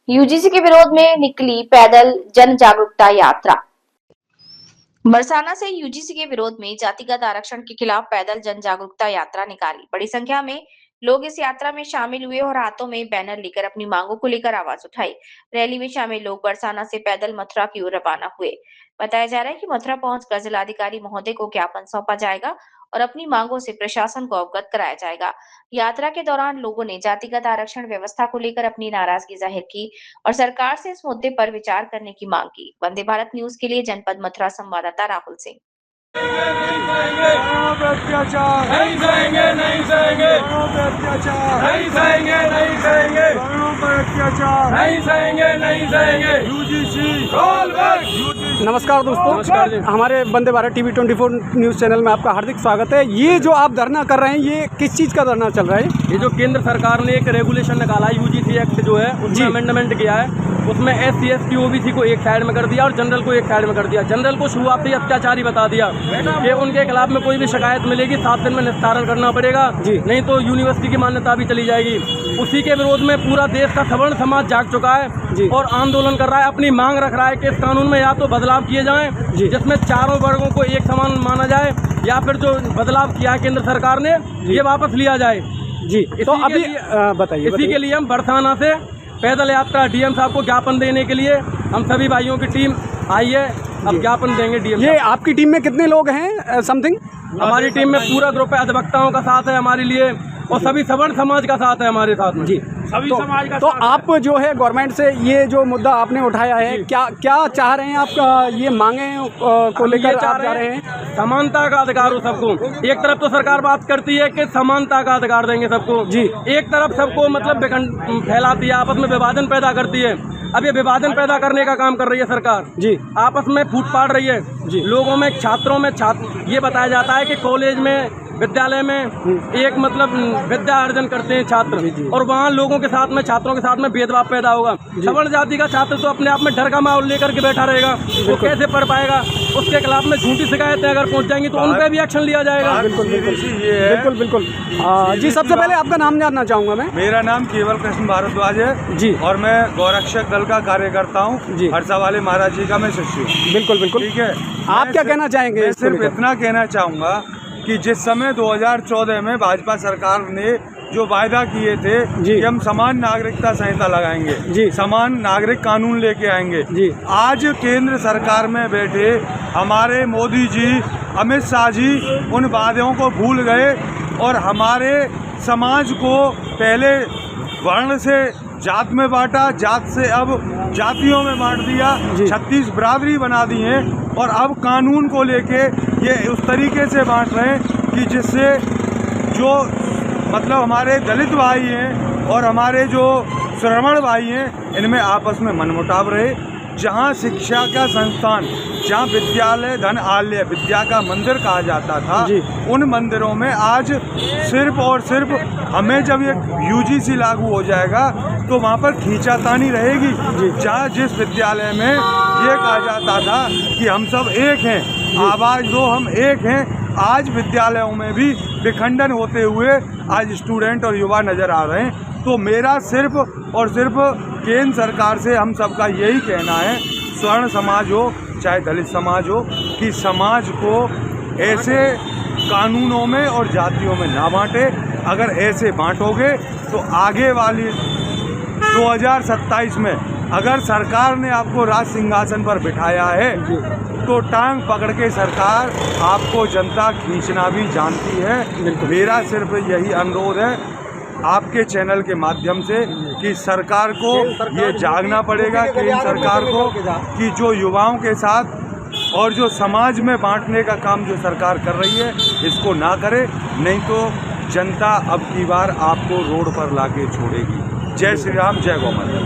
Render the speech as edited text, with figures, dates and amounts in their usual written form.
UGC के विरोध में निकली पैदल जन जागरूकता यात्रा। बरसाना से यूजीसी के विरोध में जातिगत आरक्षण के खिलाफ पैदल जन जागरूकता यात्रा निकाली। बड़ी संख्या में लोग इस यात्रा में शामिल हुए और हाथों में बैनर लेकर अपनी मांगों को लेकर आवाज उठाई। रैली में शामिल लोग बरसाना से पैदल मथुरा की ओर रवाना हुए। बताया जा रहा है कि मथुरा पहुंचकर जिलाधिकारी महोदय को ज्ञापन सौंपा जाएगा और अपनी मांगों से प्रशासन को अवगत कराया जाएगा। यात्रा के दौरान लोगों ने जातिगत आरक्षण व्यवस्था को लेकर अपनी नाराजगी जाहिर की और सरकार से इस मुद्दे पर विचार करने की मांग की। वंदे भारत न्यूज के लिए जनपद मथुरा संवाददाता राहुल सिंह। अत्याचार नहीं सहेंगे, नहीं सहेंगे, अत्याचार नहीं सहेंगे, नहीं सहेंगे, अत्याचार नहीं सहेंगे, नहीं सहेंगे। UGC roll back. नमस्कार दोस्तों, नमस्कार जी। हमारे Vande Bharat TV 24 news channel में आपका हार्दिक स्वागत है। ये जो आप धरना कर रहे हैं, ये किस चीज़ का धरना चल रहा है? ये जो केंद्र सरकार ने एक रेगुलेशन निकाला है, यूजीसी एक्ट जो है उसमें अमेंडमेंट किया है। उसमें SC ST OBC को एक साइड में कर दिया और जनरल को एक साइड में कर दिया। जनरल को शुरुआत से अत्याचारी बता दिया कि उनके खिलाफ में कोई भी शिकायत मिलेगी 7 दिन में निस्तारण करना पड़ेगा, नहीं तो यूनिवर्सिटी की मान्यता भी चली जाएगी। उसी के विरोध में पूरा देश का सवर्ण समाज जाग चुका है और आंदोलन कर रहा है, अपनी मांग रख रहा है कि इस कानून में या तो बदलाव किए जाएं जिसमें चारों वर्गों को एक समान माना जाए, या फिर जो बदलाव किया है केंद्र सरकार ने ये वापस लिया जाए। जी, तो अभी बताइए। इसी के लिए हम बरसाना से पैदल यात्रा DM साहब को ज्ञापन देने के लिए हम सभी भाइयों की टीम आई है। अब ज्ञापन देंगे DM। ये आपकी टीम में कितने लोग हैं? समथिंग हमारी टीम में पूरा ग्रुप है, अधिवक्ताओं का साथ है हमारे लिए और सभी सवर्ण समाज का साथ है हमारे साथ में। जी, सभी समाज का तो साथ आप जो है गवर्नमेंट से ये जो मुद्दा आपने उठाया है, क्या चाह रहे हैं आप? ये मांगे को लेकर आप जा रहे हैं? समानता का अधिकार हो सबको। एक तरफ तो सरकार बात करती है कि समानता का अधिकार देंगे सबको, एक तरफ सबको मतलब फैलाती है, आपस में विभाजन पैदा करती है। अब ये विभाजन पैदा करने का काम कर रही है सरकार जी, आपस में फूट पाड़ रही है जी। लोगों में, छात्रों में ये बताया जाता है कि कॉलेज में, विद्यालय में एक मतलब विद्या अर्जन करते हैं छात्र, और वहाँ लोगों के साथ में, छात्रों के साथ में भेदभाव पैदा होगा। सवर्ण जाति का छात्र तो अपने आप में डर का माहौल लेकर के बैठा रहेगा, वो कैसे पढ़ पाएगा? उसके खिलाफ में झूठी शिकायतें अगर पहुँच जाएंगी तो उन पर भी एक्शन लिया जाएगा। बिल्कुल। जी, सबसे पहले आपका नाम जानना चाहूँगा मैं। मेरा नाम केवल कृष्ण भारद्वाज है जी, और मैं गौरक्षक दल का कार्यकर्ता हूँ जी। हर्षा वाले महाराज जी का मैं शिष्य हूँ। बिल्कुल, ठीक है। आप क्या कहना चाहेंगे? मैं सिर्फ इतना कहना चाहूँगा कि जिस समय 2014 में भाजपा सरकार ने जो वायदा किए थे कि हम समान नागरिकता संहिता लगाएंगे, समान नागरिक कानून लेके आएंगे, आज केंद्र सरकार में बैठे हमारे मोदी जी, अमित शाह जी उन वादों को भूल गए और हमारे समाज को पहले वर्ण से जात में बांटा, जात से अब जातियों में बांट दिया, 36 बिरादरी बना दी है और अब कानून को लेके ये उस तरीके से बांट रहे हैं कि जिससे जो मतलब हमारे दलित भाई हैं और हमारे जो श्रमण भाई हैं इनमें आपस में मनमुटाव रहे। जहाँ शिक्षा का संस्थान, जहाँ विद्यालय धन आलय विद्या का मंदिर कहा जाता था, उन मंदिरों में आज सिर्फ और सिर्फ हमें जब ये यूजीसी लागू हो जाएगा तो वहाँ पर खींचातानी रहेगी। जहाँ जिस विद्यालय में ये कहा जाता था कि हम सब एक हैं, आवाज़ दो, हम एक हैं, आज विद्यालयों में भी विखंडन होते हुए आज स्टूडेंट और युवा नज़र आ रहे हैं। तो मेरा सिर्फ और सिर्फ केंद्र सरकार से हम सबका यही कहना है, स्वर्ण समाज हो चाहे दलित समाज हो, कि समाज को ऐसे कानूनों में और जातियों में ना बांटे। अगर ऐसे बांटोगे तो आगे वाली 2027 में अगर सरकार ने आपको राज सिंहासन पर बिठाया है तो टांग पकड़ के सरकार आपको जनता खींचना भी जानती है। मेरा सिर्फ यही अनुरोध है आपके चैनल के माध्यम से कि सरकार को ये जागना पड़ेगा, केंद्र सरकार को, कि जो युवाओं के साथ और जो समाज में बांटने का काम जो सरकार कर रही है इसको ना करे, नहीं तो जनता अब की बार आपको रोड पर लाके छोड़ेगी। जय श्री राम, जय गौ माता।